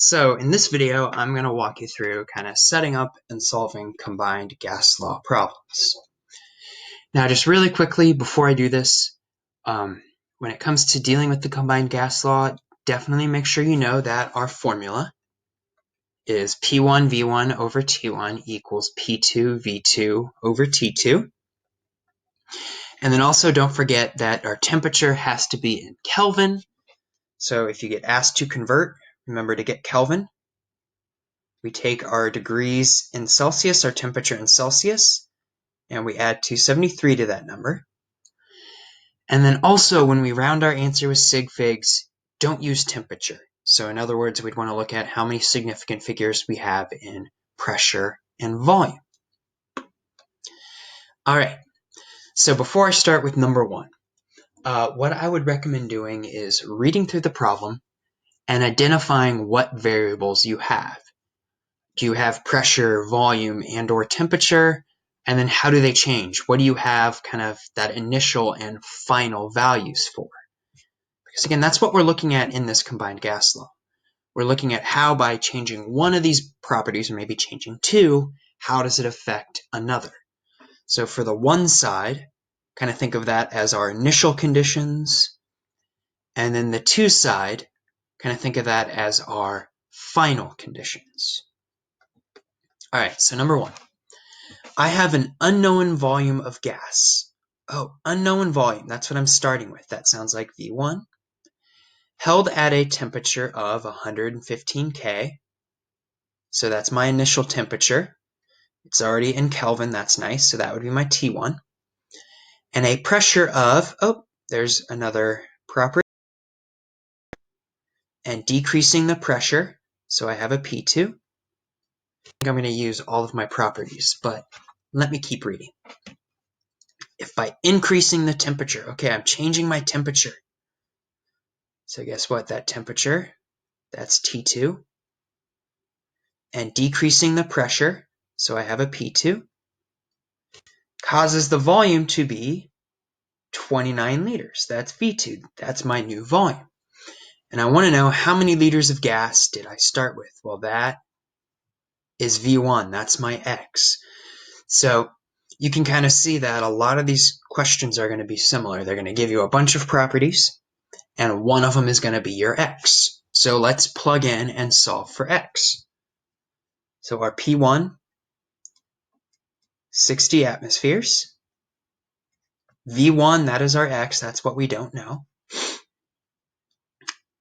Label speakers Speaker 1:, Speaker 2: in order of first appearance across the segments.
Speaker 1: So in this video, I'm going to walk you through kind of setting up and solving combined gas law problems. Now, just really quickly before I do this, when it comes to dealing with the combined gas law, definitely make sure you know that our formula is P1 V1 over T1 equals P2 V2 over T2. And then also don't forget that our temperature has to be in Kelvin. So if you get asked to convert, remember to get Kelvin. We take our degrees in Celsius, our temperature in Celsius, and we add 273 to that number. And then also, when we round our answer with sig figs, don't use temperature. So in other words, we'd want to look at how many significant figures we have in pressure and volume. All right, so before I start with number one, what I would recommend doing is reading through the problem and identifying what variables you have. Do you have pressure, volume, and or temperature? And then how do they change? What do you have kind of that initial and final values for? Because again, that's what we're looking at in this combined gas law. We're looking at how by changing one of these properties, or maybe changing two, how does it affect another? So for the one side, kind of think of that as our initial conditions. And then the two side, kind of think of that as our final conditions. All right, so number one. I have an unknown volume of gas. Oh, unknown volume. That's what I'm starting with. That sounds like V1. Held at a temperature of 115 K. So that's my initial temperature. It's already in Kelvin. That's nice. So that would be my T1. And a pressure of, oh, there's another property. And decreasing the pressure. So I have a P2. I think I'm going to use all of my properties, but let me keep reading. If by increasing the temperature, okay, I'm changing my temperature. So guess what? That temperature, that's T2. And decreasing the pressure, so I have a P2, causes the volume to be 29 liters. That's V2. That's my new volume. And I want to know how many liters of gas did I start with? Well, that is V1. That's my X. So you can kind of see that a lot of these questions are going to be similar. They're going to give you a bunch of properties, and one of them is going to be your X. So let's plug in and solve for X. So our P1, 60 atmospheres. V1, that is our X. That's what we don't know.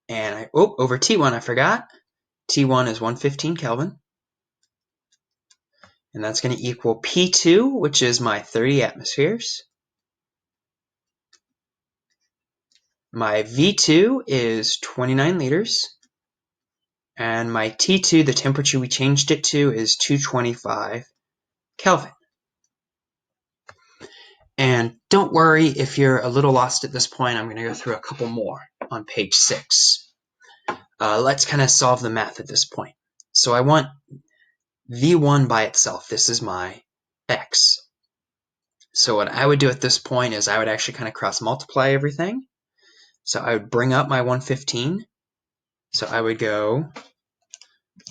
Speaker 1: And over T1, I forgot. T1 is 115 Kelvin. And that's going to equal P2, which is my 30 atmospheres. My V2 is 29 liters. And my T2, the temperature we changed it to, is 225 Kelvin. And don't worry if you're a little lost at this point. I'm going to go through a couple more on page 6. Let's kind of solve the math at this point. So I want V1 by itself. This is my X. So what I would do at this point is I would actually kind of cross multiply everything. So I would bring up my 115. So I would go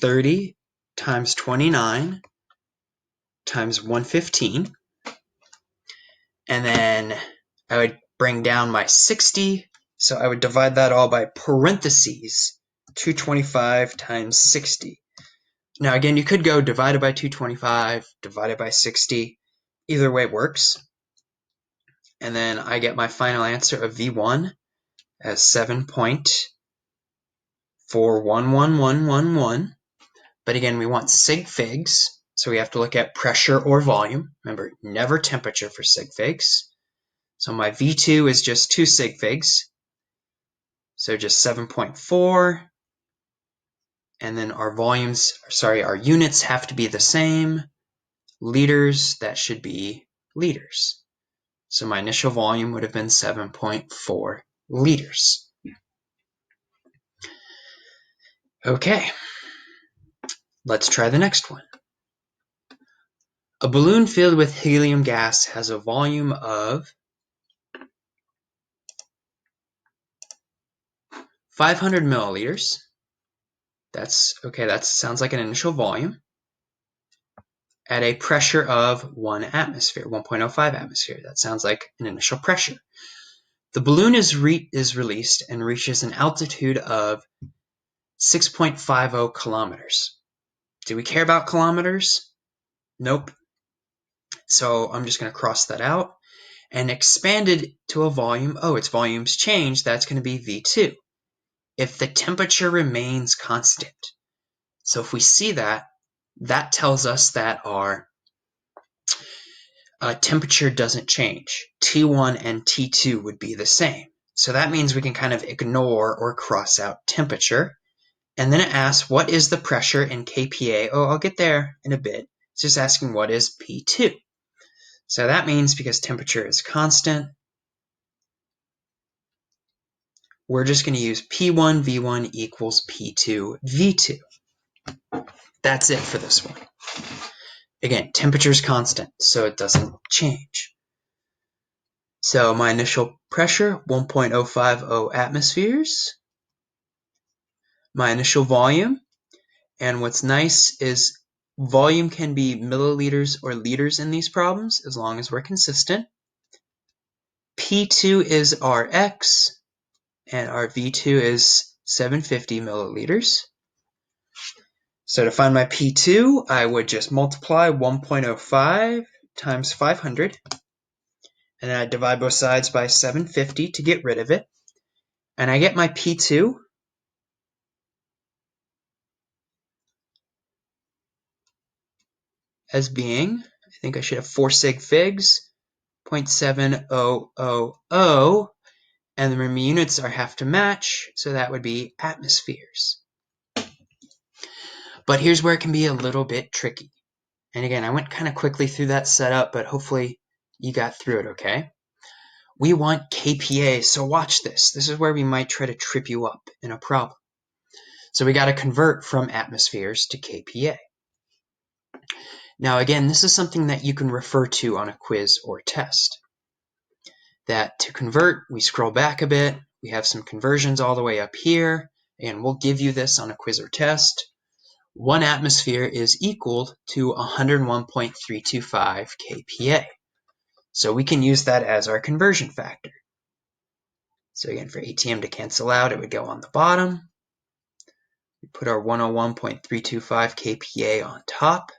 Speaker 1: 30 times 29 times 115. And then I would bring down my 60. So I would divide that all by parentheses, 225 times 60. Now again, you could go divided by 225, divided by 60. Either way works. And then I get my final answer of V1 as 7.41111. But again, we want sig figs, so we have to look at pressure or volume. Remember, never temperature for sig figs. So my V2 is just 2 sig figs. So just 7.4. And then our our units have to be the same. Liters, that should be liters. So my initial volume would have been 7.4 liters. Okay, let's try the next one. A balloon filled with helium gas has a volume of 500 milliliters. That's okay. That sounds like an initial volume at a pressure of 1 atmosphere, 1.05 atmosphere. That sounds like an initial pressure. The balloon is released and reaches an altitude of 6.50 kilometers. Do we care about kilometers? Nope. So I'm just going to cross that out. And expanded to a volume, its volume's changed, that's going to be V2. If the temperature remains constant. So if we see that, that tells us that our temperature doesn't change. T1 and T2 would be the same. So that means we can kind of ignore or cross out temperature. And then it asks, what is the pressure in kPa? Oh, I'll get there in a bit. It's just asking what is P2. So that means because temperature is constant, we're just going to use P1 V1 equals P2 V2. That's it for this one. Again, temperature is constant, so it doesn't change. So my initial pressure, 1.050 atmospheres. My initial volume, and what's nice is volume can be milliliters or liters in these problems as long as we're consistent. P2 is our X, and our V2 is 750 milliliters. So to find my P2, I would just multiply 1.05 times 500, and then I divide both sides by 750 to get rid of it. And I get my P2 as being, I think I should have 4 sig figs, 0.7000, and the remaining units have to match, so that would be atmospheres. But here's where it can be a little bit tricky. And again, I went kind of quickly through that setup, but hopefully you got through it okay. We want kPa, so watch this. This is where we might try to trip you up in a problem. So we got to convert from atmospheres to kPa. Now again, this is something that you can refer to on a quiz or test. That to convert, we scroll back a bit. We have some conversions all the way up here, and we'll give you this on a quiz or test. 1 atmosphere is equal to 101.325 kPa. So we can use that as our conversion factor. So again, for ATM to cancel out, it would go on the bottom. We put our 101.325 kPa on top.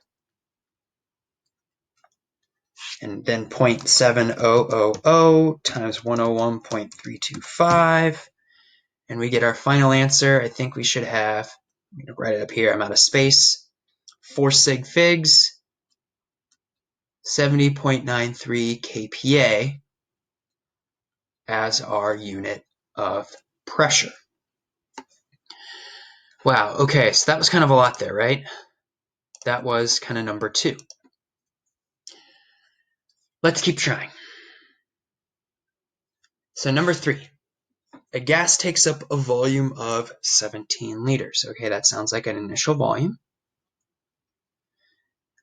Speaker 1: And then 0.7000 times 101.325. And we get our final answer. I think we should have, I'm going to write it up here, I'm out of space, 4 sig figs, 70.93 kPa as our unit of pressure. Wow, okay, so that was kind of a lot there, right? That was kind of number 2. Let's keep trying. So number 3, a gas takes up a volume of 17 liters. Okay, that sounds like an initial volume.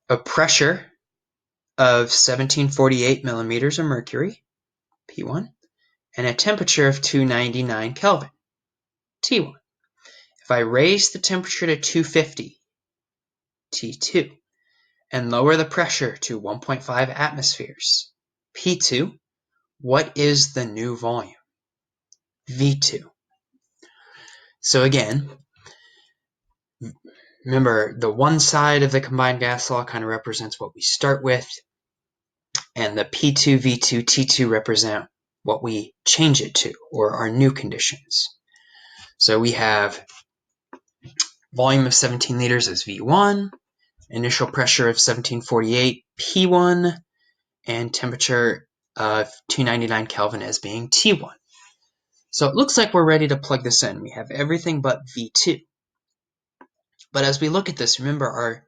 Speaker 1: A pressure of 1748 millimeters of mercury, P1, and a temperature of 299 Kelvin, T1. If I raise the temperature to 250, T2, and lower the pressure to 1.5 atmospheres, P2, what is the new volume? V2. So again, remember the one side of the combined gas law kind of represents what we start with, and the P2, V2, T2 represent what we change it to, or our new conditions. So we have volume of 17 liters is V1, initial pressure of 1748 P1, and temperature of 299 Kelvin as being T1. So it looks like we're ready to plug this in. We have everything but V2. But as we look at this, remember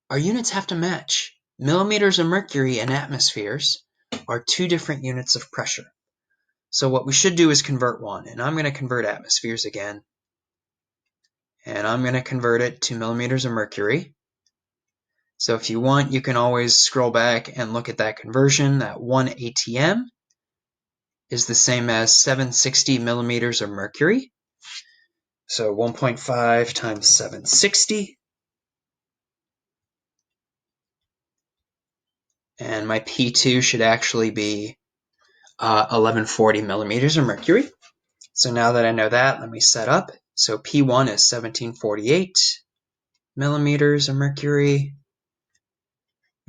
Speaker 1: our units have to match. Millimeters of mercury and atmospheres are 2 different units of pressure. So what we should do is convert one, and I'm going to convert atmospheres again. And I'm going to convert it to millimeters of mercury. So if you want, you can always scroll back and look at that conversion. That 1 ATM is the same as 760 millimeters of mercury. So 1.5 times 760. And my P2 should actually be 1140 millimeters of mercury. So now that I know that, let me set up. So P1 is 1748 millimeters of mercury.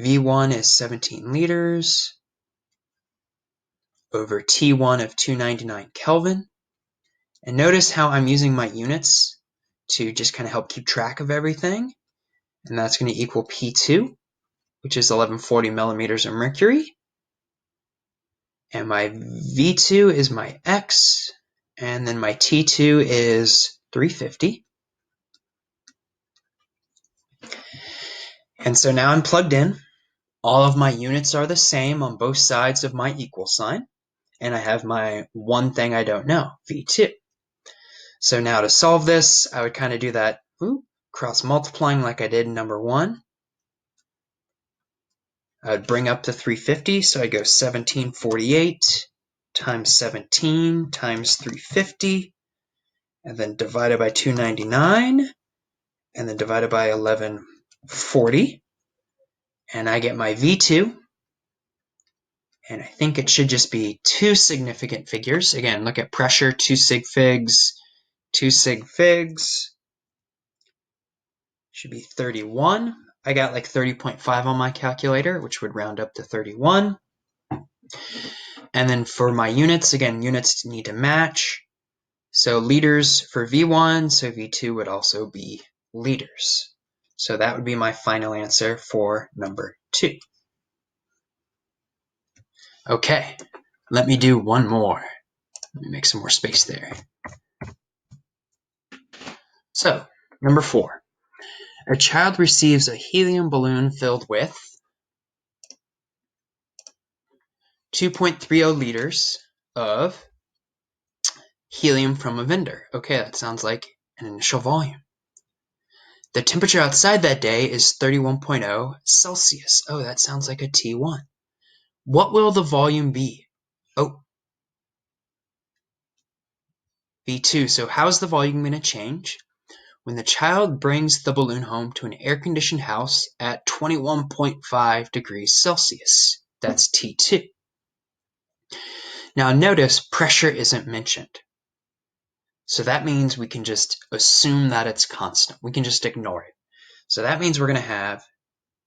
Speaker 1: V1 is 17 liters over T1 of 299 Kelvin. And notice how I'm using my units to just kind of help keep track of everything. And that's going to equal P2, which is 1140 millimeters of mercury. And my V2 is my X, and then my T2 is 350. And so now I'm plugged in. All of my units are the same on both sides of my equal sign. And I have my one thing I don't know, V2. So now to solve this, I would kind of do that cross multiplying like I did in number 1. I would bring up to 350, so I'd go 1748 times 17 times 350, and then divided by 299, and then divided by 1140, and I get my V2, and I think it should just be 2 significant figures. Again, look at pressure, 2 sig figs, 2 sig figs, should be 31. I got like 30.5 on my calculator, which would round up to 31. And then for my units, again, units need to match. So liters for V1, so V2 would also be liters. So that would be my final answer for number 2. Okay, let me do one more. Let me make some more space there. So, number 4. A child receives a helium balloon filled with 2.30 liters of helium from a vendor. Okay, that sounds like an initial volume. The temperature outside that day is 31.0 Celsius. Oh, that sounds like a T1. What will the volume be? Oh, V2. So how's the volume going to change? When the child brings the balloon home to an air-conditioned house at 21.5 degrees Celsius. That's T2. Now notice pressure isn't mentioned. So that means we can just assume that it's constant. We can just ignore it. So that means we're going to have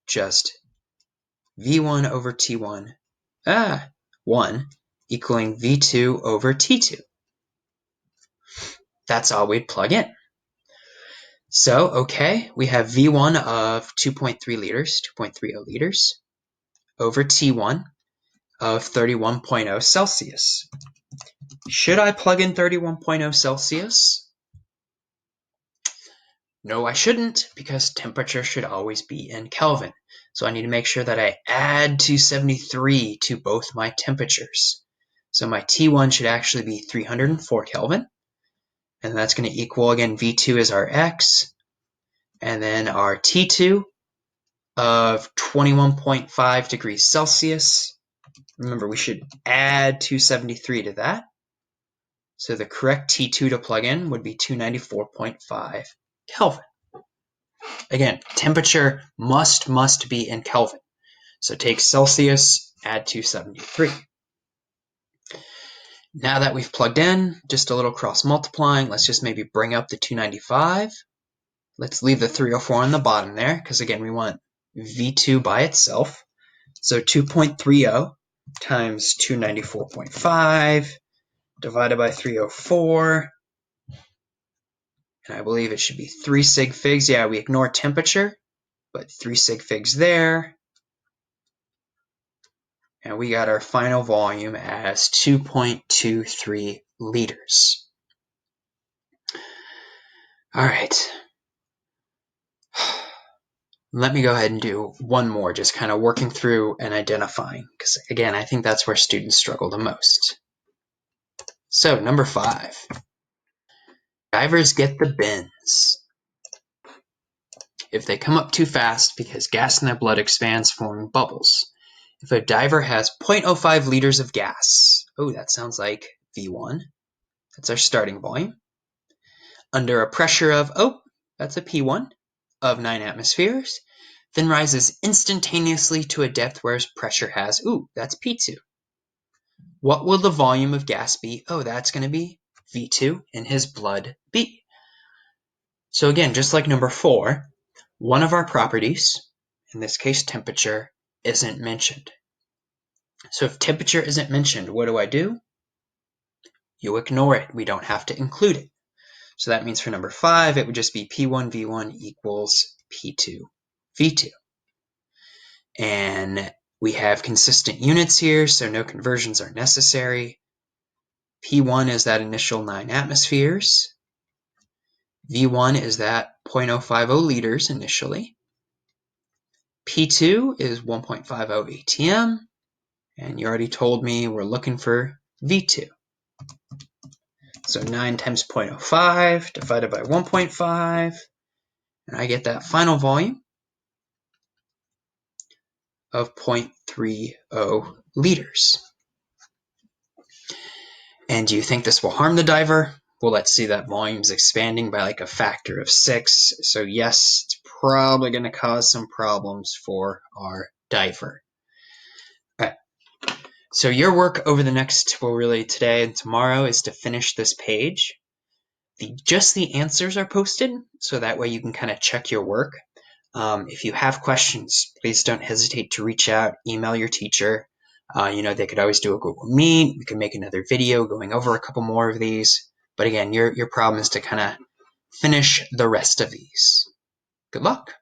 Speaker 1: just V1 over T1, 1, equaling V2 over T2. That's all we'd plug in. So, okay, we have V1 of 2.3 liters, 2.30 liters, over T1 of 31.0 Celsius. Should I plug in 31.0 Celsius? No, I shouldn't, because temperature should always be in Kelvin. So I need to make sure that I add 273 to both my temperatures. So my T1 should actually be 304 Kelvin. And that's going to equal, again, V2 is our X. And then our T2 of 21.5 degrees Celsius. Remember, we should add 273 to that. So the correct T2 to plug in would be 294.5 Kelvin. Again, temperature must be in Kelvin. So take Celsius, add 273. Now that we've plugged in, just a little cross multiplying, let's just maybe bring up the 295. Let's leave the 304 on the bottom there, because again, we want V2 by itself. So 2.30 times 294.5 divided by 304. And I believe it should be 3 sig figs. Yeah, we ignore temperature, but 3 sig figs there. And we got our final volume as 2.23 liters. All right. Let me go ahead and do one more, just kind of working through and identifying, because again, I think that's where students struggle the most. So, number 5. Divers get the bends. If they come up too fast because gas in their blood expands, forming bubbles. If a diver has 0.05 liters of gas, oh, that sounds like V1. That's our starting volume. under a pressure of, oh, that's a P1 of 9 atmospheres, then rises instantaneously to a depth where pressure has, ooh, that's P2. What will the volume of gas be? Oh, that's going to be V2 in his blood B. So again, just like number 4, one of our properties, in this case temperature, isn't mentioned. So if temperature isn't mentioned, what do? You ignore it. We don't have to include it. So that means for number 5, it would just be P1 V1 equals P2 V2. And we have consistent units here, so no conversions are necessary. P1 is that initial 9 atmospheres. V1 is that 0.050 liters initially. P2 is 1.50 ATM. And you already told me we're looking for V2. So 9 times 0.05 divided by 1.5. And I get that final volume of 0.30 liters. And do you think this will harm the diver? Well, let's see, that volume's expanding by like a factor of 6. So yes, it's probably going to cause some problems for our diver. All right. So your work over the next, well, really today and tomorrow, is to finish this page. Just the answers are posted, so that way you can kind of check your work. If you have questions, please don't hesitate to reach out, email your teacher. They could always do a Google Meet. We can make another video going over a couple more of these. But again, your problem is to kind of finish the rest of these. Good luck.